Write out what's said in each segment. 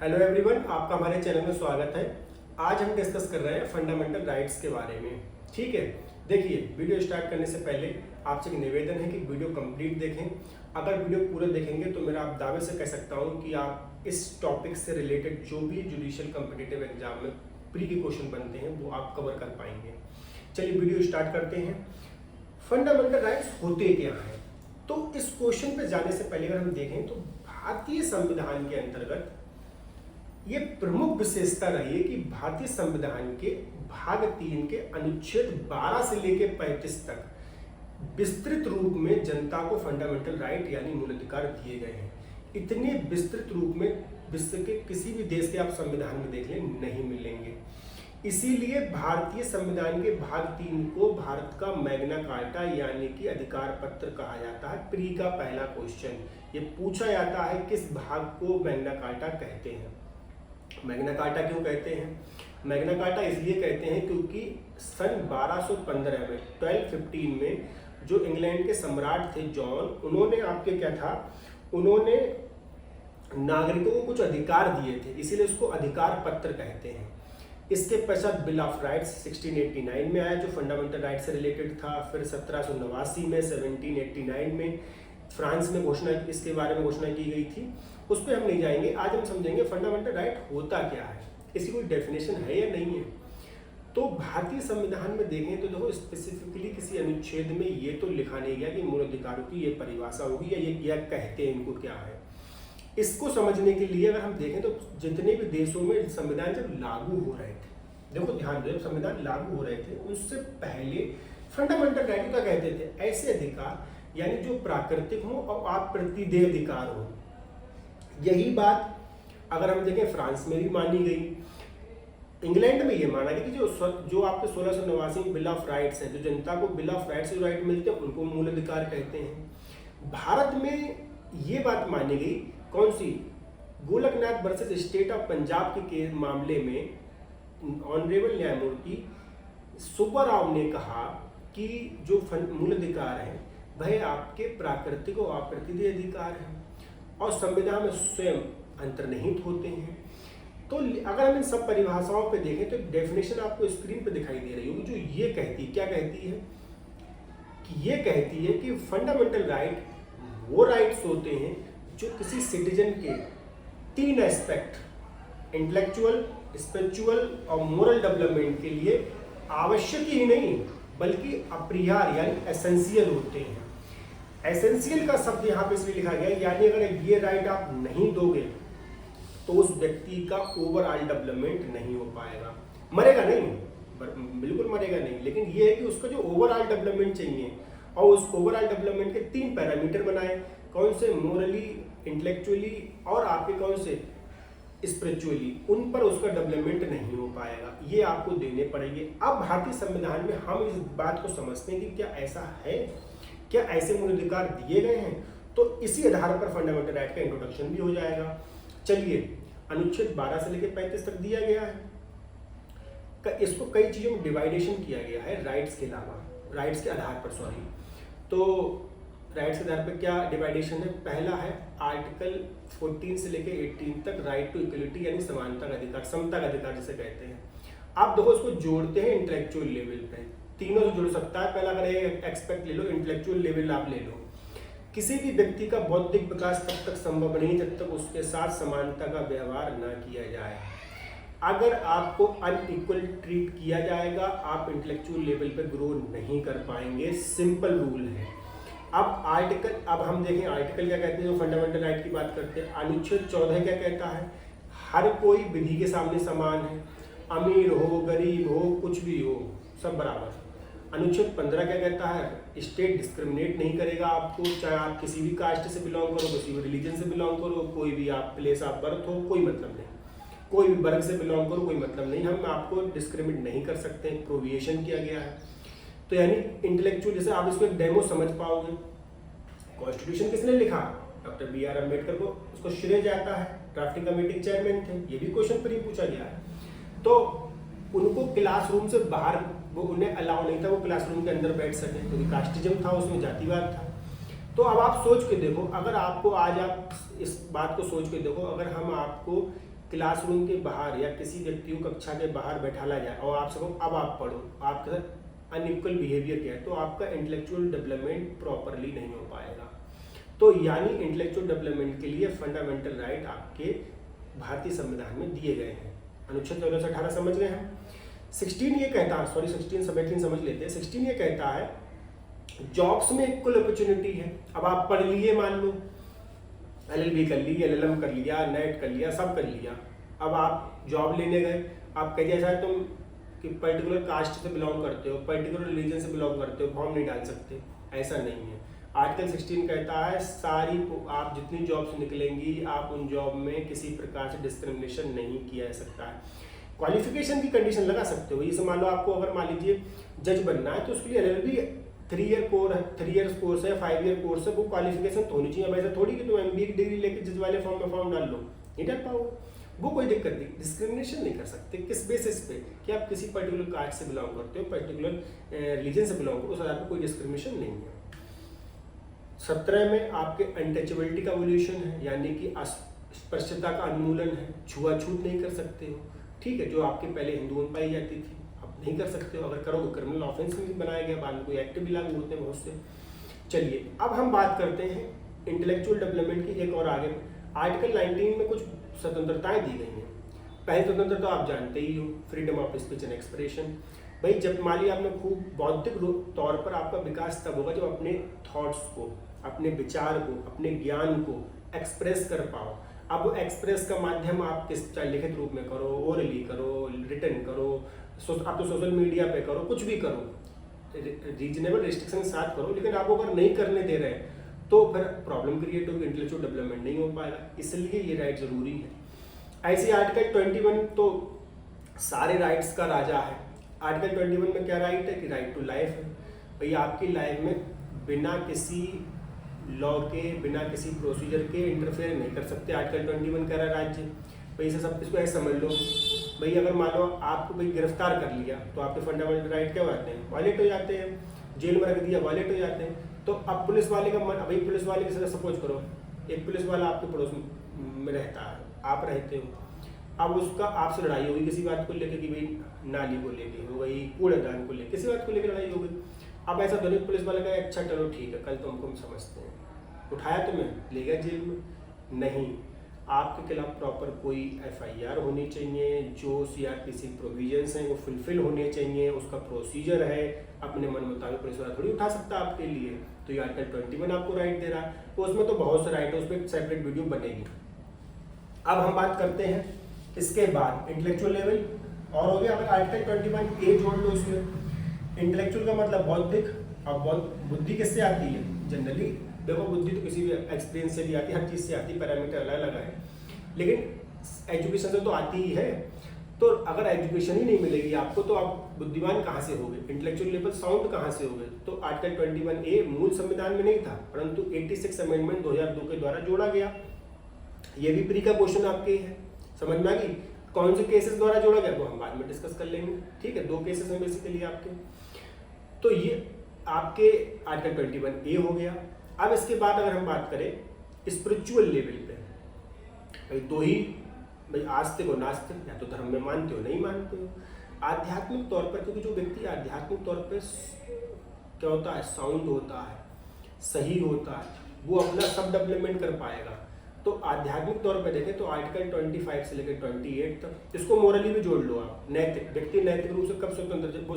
Hello everyone, आपका हमारे channel में स्वागत है। आज हम डिस्कस कर रहे हैं फंडामेंटल राइट्स के बारे में। ठीक है, देखिए वीडियो स्टार्ट करने से पहले आपसे एक निवेदन है कि वीडियो कंप्लीट देखें। अगर वीडियो पूरा देखेंगे तो मेरा आप दावे से कह सकता हूं कि आप इस टॉपिक से रिलेटेड जो भी जुडिशियल कॉम्पिटिटिव एग्जाम में प्री के क्वेश्चन बनते हैं वो आप कवर कर पाएंगे। चलिए वीडियो स्टार्ट करते हैं। फंडामेंटल राइट्स होते क्या हैं? तो इस क्वेश्चन पे जाने से पहले अगर हम देखें तो भारतीय संविधान के अंतर्गत ये प्रमुख विशेषता रही है कि भारतीय संविधान के भाग 3 के अनुच्छेद 12 से लेकर 35 तक विस्तृत रूप में जनता को फंडामेंटल राइट यानी मूलाधिकार दिए गए हैं। इतने विस्तृत रूप में विश्व के किसी भी देश के आप संविधान में देख लें नहीं मिलेंगे। इसीलिए भारतीय संविधान के भाग 3 को भारत का मैग्ना कार्टा यानी कि अधिकार पत्र कहा जाता है। प्री का पहला क्वेश्चन ये पूछा जाता है, किस भाग को मैग्ना कार्टा कहते हैं? मैग्ना कार्टा क्यों कहते हैं? मैग्ना कार्टा इसलिए कहते हैं क्योंकि सन 1215 में 1215 में जो इंग्लैंड के सम्राट थे जॉन, उन्होंने आपके क्या था, उन्होंने नागरिकों को कुछ अधिकार दिए थे, इसीलिए उसको अधिकार पत्र कहते हैं। इसके पश्चात बिल ऑफ राइट्स 1689 में आया जो फंडामेंटल राइट से रिलेटेड था। फिर 1789 में 1789 में फ्रांस में घोषणा इसके बारे में घोषणा की गई थी। उस पर हम नहीं जाएंगे। आज हम समझेंगे फंडामेंटल राइट होता क्या है, इसकी कोई डेफिनेशन है या नहीं है। तो भारतीय संविधान में देखें तो देखो स्पेसिफिकली किसी अनुच्छेद में ये तो लिखा नहीं गया कि मूल अधिकारों की ये परिभाषा होगी या ये क्या कहते हैं, इनको क्या है। इसको समझने के लिए अगर हम देखें तो जितने भी देशों में संविधान जब लागू हो रहे थे, देखो ध्यान दो, जब संविधान लागू हो रहे थे उससे पहले फंडामेंटल राइट क्या कहते थे? ऐसे अधिकार यानी जो प्राकृतिक हो और अप्रतिदेय अधिकार हो। यही बात अगर हम देखें फ्रांस में भी मानी गई, इंग्लैंड में ये माना गया कि जो आपके 1689 बिल ऑफ राइट्स हैं, जो जनता को बिल ऑफ राइट्स जो राइट मिलते हैं उनको मूल अधिकार कहते हैं। भारत में ये बात मानी गई, कौन सी? Golaknath versus state of Punjab के मामले में ऑनरेबल न्यायमूर्ति सुब्बा राव ने कहा कि जो मूल अधिकार है वह आपके प्राकृतिक और अप्रतिदेय अधिकार हैं और संविधान में स्वयं अंतर्निहित होते हैं। तो अगर हम इन सब परिभाषाओं पे देखें तो डेफिनेशन आपको स्क्रीन पे दिखाई दे रही होगी जो ये कहती है, क्या कहती है कि ये कहती है कि फंडामेंटल राइट वो राइट्स होते हैं जो किसी सिटीजन के 3 एस्पेक्ट इंटेलेक्चुअल, स्पिरिचुअल और मोरल डेवलपमेंट के लिए आवश्यक ही नहीं बल्कि अपरिहार्य यानी एसेंशियल होते हैं। एसेंशियल का शब्द यहाँ पे इसलिए लिखा गया यानी अगर ये राइट आप नहीं दोगे तो उस व्यक्ति का ओवरऑल डेवलपमेंट नहीं हो पाएगा। मरेगा नहीं, बिल्कुल मरेगा नहीं, लेकिन ये है कि उसका जो ओवरऑल डेवलपमेंट चाहिए और उस ओवरऑल डेवलपमेंट के 3 पैरामीटर बनाए, कौन से? मोरली, इंटेलेक्चुअली और आपके कौन से? स्पिरिचुअली। उन पर उसका डेवलपमेंट नहीं हो पाएगा, ये आपको देने पड़ेंगे। अब भारतीय संविधान में हम इस बात को समझते हैं कि क्या ऐसा है, क्या ऐसे मूल अधिकार दिए गए हैं? तो इसी आधार पर फंडामेंटल राइट का इंट्रोडक्शन भी हो जाएगा। चलिए, अनुच्छेद 12 से लेकर 35 तक दिया गया है। इसको कई चीजों में डिवाइडेशन किया गया है राइट्स के अलावा, राइट्स के आधार पर, सॉरी। तो राइट्स के आधार पर क्या डिवाइडेशन है? पहला है आर्टिकल 14 से लेकर 18 तक राइट टू इक्वलिटी यानी समानता का अधिकार, समता का अधिकार जिसे कहते हैं। आप देखो इसको जोड़ते हैं इंटेलेक्चुअल लेवल पे, तीनों से जुड़ सकता है। पहला अगर एक्सपेक्ट ले लो, इंटेलेक्चुअल लेवल आप ले लो। किसी भी व्यक्ति का बौद्धिक विकास तब तक संभव नहीं जब तक उसके साथ समानता का व्यवहार न किया जाए। अगर आपको अनइक्वल ट्रीट किया जाएगा आप इंटेलेक्चुअल लेवल पे ग्रो नहीं कर पाएंगे, सिंपल रूल है। अब हम देखें आर्टिकल क्या कहते हैं जो फंडामेंटल राइट की बात करते हैं। अनुच्छेद 14 क्या कहता है? हर कोई विधि के सामने समान है, अमीर हो, गरीब हो, कुछ भी हो, सब बराबर। अनुच्छेद 15 क्या कहता है? स्टेट डिस्क्रिमिनेट नहीं करेगा आपको, चाहे आप किसी भी कास्ट से बिलोंग करो, किसी भी रिलीजन से बिलोंग करो, कोई भी आप प्लेस ऑफ बर्थ हो, कोई मतलब नहीं, कोई भी वर्ग से बिलोंग करो, कोई मतलब नहीं, हम आपको डिस्क्रिमिनेट नहीं कर सकते, प्रोविएशन किया गया है। तो यानी इंटेलेक्चुअल, जैसे आप इसको एक डेमो समझ पाओगे, कॉन्स्टिट्यूशन किसने लिखा? डॉक्टर BR अम्बेडकर को उसको श्रेय जाता है, ड्राफ्टिंग कमेटी चेयरमैन थे। ये भी क्वेश्चन पर ही पूछा गया है। तो उनको क्लासरूम से बाहर वो उन्हें अलाउ नहीं था वो क्लासरूम के अंदर बैठ सके क्योंकि कास्टिज्म था, उसमें जातिवाद था। तो अब आप सोच के देखो, अगर आपको आज आप इस बात को सोच के देखो, अगर हम आपको क्लासरूम के बाहर या किसी व्यक्ति को कक्षा के बाहर बैठाला जाए और आपसे कहो अब आप पढ़ो, आपके साथ अनइक्वल बिहेवियर किया है, तो आपका इंटेलेक्चुअल डेवलपमेंट प्रॉपरली नहीं हो पाएगा। तो यानी इंटेलेक्चुअल डेवलपमेंट के लिए फंडामेंटल राइट आपके भारतीय संविधान में दिए गए हैं। अनुच्छेद 14 से 18 समझ गए हैं। 16 ये कहता है, सॉरी 16 17 समझ लेते हैं। 16 ये कहता है जॉब्स में इक्वल अपॉर्चुनिटी है। अब आप पढ़ लिए, मान लो LLB कर ली, LLM कर लिया, नेट कर लिया, सब कर लिया, अब आप जॉब लेने गए, आप कह दिया शायद तुम कि पर्टिकुलर कास्ट से बिलोंग करते हो, पर्टिकुलर रिलीजन से बिलोंग करते हो, फॉर्म नहीं डाल सकते। ऐसा नहीं है। आर्टिकल 16 कहता है सारी आप जितनी जॉब से निकलेंगी, आप उन जॉब में किसी प्रकार से डिस्क्रिमिनेशन नहीं किया जा सकता है। क्वालिफिकेशन की कंडीशन लगा सकते हो। जैसे मान लो आपको अगर मान लीजिए जज बनना है, तो उसके लिए LLB 3 ईयर कोर्स है, 5 ईयर कोर्स है, वो क्वालिफिकेशन तो होनी चाहिए। अब ऐसा थोड़ी कि तुम MBA की डिग्री लेके जज वाले फॉर्म में फॉर्म डाल लो, नहीं डाल पाओगे। वो कोई दिक्कत नहीं, डिस्क्रिमिनेशन नहीं कर सकते। किस बेसिस पे कि आप किसी पर्टिकुलर कास्ट से बिलोंग करते हो, पर्टिकुलर रिलीजन से बिलोंग करो, उस आधार पर कोई डिस्क्रिमिनेशन नहीं है। 17 में आपके अनटचेबिलिटी का वोल्यूशन है, यानी कि अस्पृश्यता का उन्मूलन है। छुआछूत नहीं कर सकते हो, ठीक है, जो आपके पहले हिंदुओं में पाई जाती थी, अब नहीं कर सकते हो। अगर करोगे क्रिमिनल ऑफेंस भी बनाया गया, बाद में कोई एक्ट भी लागू होते हैं बहुत से। चलिए अब हम बात करते हैं इंटेलेक्चुअल डेवलपमेंट की एक और आगे। आर्टिकल 19 में कुछ स्वतंत्रताएं दी गई हैं। पहली स्वतंत्रता आप जानते ही हो, freedom of speech and expression. भाई जब मान लिया आपने खूब बौद्धिक तौर पर आपका विकास तब होगा जब अपने थॉट्स को, अपने विचार को, अपने ज्ञान को एक्सप्रेस कर पाओ। अब वो एक्सप्रेस का माध्यम आप किस चाहे लिखित रूप में करो, ओरली करो, रिटर्न करो, आप तो सोशल मीडिया पे करो, कुछ भी करो, रीजनेबल रिस्ट्रिक्शन के साथ करो। लेकिन आप अगर नहीं करने दे रहे हैं तो फिर प्रॉब्लम क्रिएट होगी, इंटेलेक्चुअल डेवलपमेंट नहीं हो पाएगा। इसलिए ये राइट जरूरी है। ऐसे आर्टिकल 21 तो सारे राइट्स का राजा है। आर्टिकल 21 में क्या राइट है कि राइट टू लाइफ है। भाई आपकी लाइफ में बिना किसी लॉ के, बिना किसी प्रोसीजर के इंटरफेयर नहीं कर सकते। आर्टिकल 21 कह रहा है राज्य। भाई इसे सब इसको ऐसे समझ लो, भाई अगर मान लो आपको भाई गिरफ्तार कर लिया तो आपके फंडामेंटल राइट क्या हो जाते हैं, वायलेट हो जाते हैं। जेल में रख दिया, वायलेट हो जाते हैं। तो अब पुलिस वाले का मन, भाई पुलिस वाले की सपोज करो, एक पुलिस वाला आपके पड़ोस में रहता है, आप रहते हो, अब उसका आपसे लड़ाई होगी किसी बात को लेकर कि भाई नाली को लेके हो गई, कूड़ेदान को लेकर, किसी बात को लेकर लड़ाई हो गई। अब ऐसा दोनों पुलिस वाले का अच्छा चलो ठीक है, कल तो हमको हम समझते हैं, उठाया तुम्हें ले गया जेल में। नहीं, आपके खिलाफ प्रॉपर कोई FIR होनी चाहिए, जो CRPC प्रोविजंस हैं वो फुलफिल होने चाहिए, उसका प्रोसीजर है। अपने मन मुताबिक पुलिस वाला थोड़ी उठा सकता है आपके लिए। तो ये आर्टिकल 21 आपको राइट दे रहा है। तो उसमें तो बहुत से राइट है, उस पर सेपरेट वीडियो बनेगी। अब हम बात करते हैं इसके बाद इंटेलेक्चुअल लेवल और हो गया। अगर आर्टिकल 21A जोड़ लो इसमें। इंटेलेक्चुअल का मतलब बौद्धिक, और बुद्धि किससे आती है जनरली, देखो बुद्धि तो किसी भी एक्सपीरियंस से भी आती है, हर चीज़ से आती है, पैरामीटर अलग अलग है, लेकिन एजुकेशन से तो आती ही है। तो अगर एजुकेशन ही नहीं मिलेगी आपको तो आप बुद्धिमान कहाँ से होगे, इंटेलेक्चुअल लेवल साउंड कहाँ से होगे। तो आर्टिकल 21A मूल संविधान में नहीं था, परंतु 86 अमेंडमेंट 2002 के द्वारा जोड़ा गया। ये भी प्री का क्वेश्चन आपके है, समझ में आ गई। कौन से केसेस द्वारा जोड़ा गया वो हम बाद में डिस्कस कर लेंगे, ठीक है। 2 केसेस हैं बेसिकली आपके। तो ये आपके आर्टिकल 21A हो गया। अब इसके बाद अगर हम बात करें स्पिरिचुअल लेवल पे, भाई दो ही, भाई आस्तिक और नास्तिक, या तो धर्म में मानते हो नहीं मानते हो। आध्यात्मिक तौर पर, क्योंकि जो व्यक्ति आध्यात्मिक तौर पर क्या होता है, साउंड होता है, सही होता है, वो अपना सब डेवलपमेंट कर पाएगा। तो आध्यात्मिक तौर पर देखें तो आर्टिकल 25 से लेकर 28 तक, इसको मोरली भी जोड़ लो आप। नैतिक व्यक्ति नैतिक रूप से कब स्वतंत्र, जब वो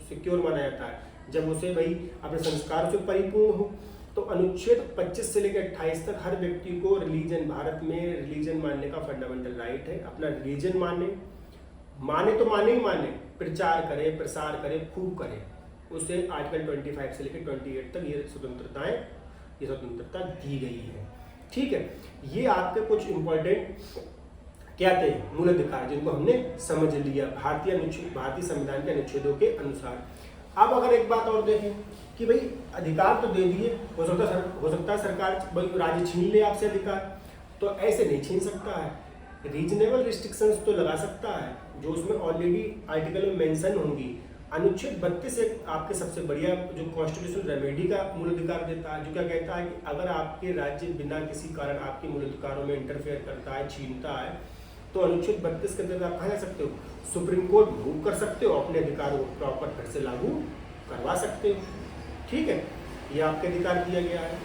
सिक्योर माना जाता है, जब उसे भाई अपने संस्कार से परिपूर्ण हो। तो अनुच्छेद 25 से लेकर 28 तक हर व्यक्ति को रिलीजन, भारत में रिलीजन मानने का फंडामेंटल राइट है। अपना रिलीजन माने तो माने ही माने, प्रचार करे, प्रसार करे, खूब करे। उसे आर्टिकल 25 से लेकर 28 तक ये स्वतंत्रता दी गई है, ठीक है। ये आपके कुछ इंपॉर्टेंट क्या थे मूल अधिकार, जिनको हमने समझ लिया भारतीय संविधान के अनुच्छेदों के अनुसार। अब अगर एक बात और देखें कि भाई अधिकार तो दे दिए, हो सकता है सरकार राज्य छीन ले आपसे अधिकार, तो ऐसे नहीं छीन सकता है। रीजनेबल रिस्ट्रिक्शंस तो लगा सकता है, जो उसमें ऑलरेडी आर्टिकल में मेंशन होंगी। अनुच्छेद 32 से आपके सबसे बढ़िया जो कॉन्स्टिट्यूशनल रेमेडी का मूल अधिकार देता है, जो क्या कहता है कि अगर आपके राज्य बिना किसी कारण आपके मूल अधिकारों में इंटरफेयर करता है, छीनता है, तो अनुच्छेद 32 के अंतर्गत आप कहाँ जा सकते हो, सुप्रीम कोर्ट मूव कर सकते हो, अपने अधिकारों को प्रॉपर फिर से लागू करवा सकते हो। ठीक है, ये आपके अधिकार दिया गया है।